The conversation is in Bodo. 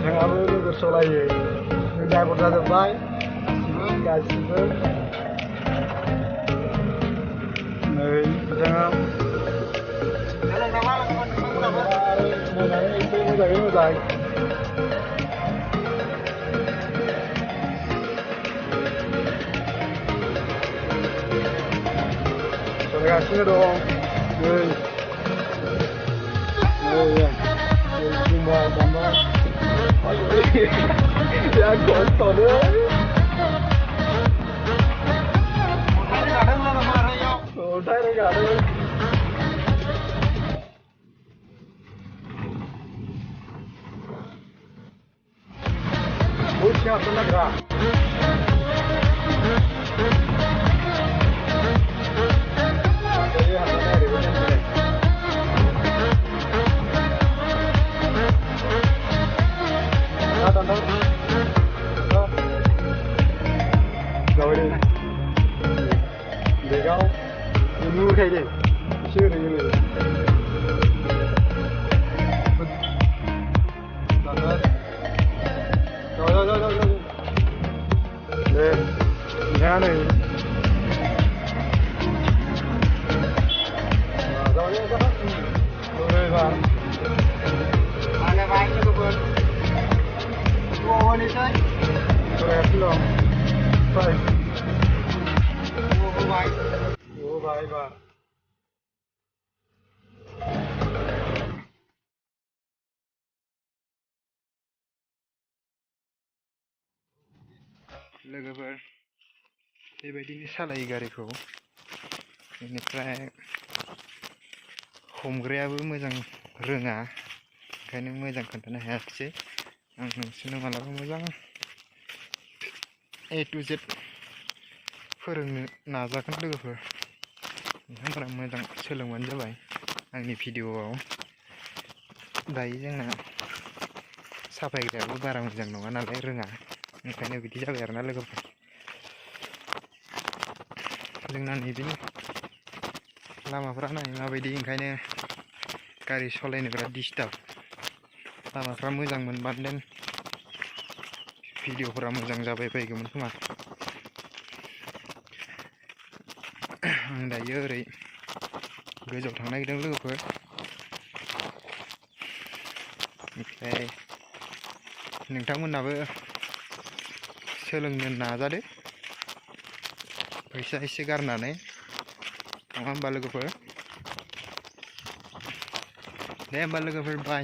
बिथाङाबो नोगोर सालायो जागर जाजोब्बाय गासिबो नै बिथाङा मोजाङै एसे मोजाङै मोजां सलायगासिनो दं नै ya kotor deh. Udah enggak ada. Bosnya tenaga. Rồi đi để gấu mua khay đi chưa được như vậy rồi đây nhà này rồi và anh cho tôi vườn mua đi chơi rồi em luôn phải mua vai và लोगोफोर बेबायदिनो सालायो गारिखौ बेनिफ्राय हमग्रायाबो मोजां रोङा ओंखायनो मोजां खोन्थानो हायाखिसै आं नोंसोरनो मालाबा मोजां A to Z फोरोंनो नाजागोन लोगोफोर नोंथांमोना मोजां सोलोंबानो जाबाय आंनि भिडिअआव दायो जोंना साफायग्रायाबो बारा मोजां नङा नालाय रोङा ओंखायनो बिदि जाबाय आरोना लोगोफोर जोंना नैबेनि लामाफ्रा नाय माबायदि ओंखायनो गारि सालायनो बिराद डिस्टार्ब लामाफ्रा मोजां मोनबानो देन भिडिअफोरा मोजां जाबाय बायगौमोन खोमा आं दायो ओरै गोजौआव थांनो नागिरदों लोगोफोर ओमफ्राय नोंथांमोनाबो सोलोंनो नाजादो फैसा एसे गारनानै नङा होमबा लोगोफोर दे होमबा लोगोफोर बाय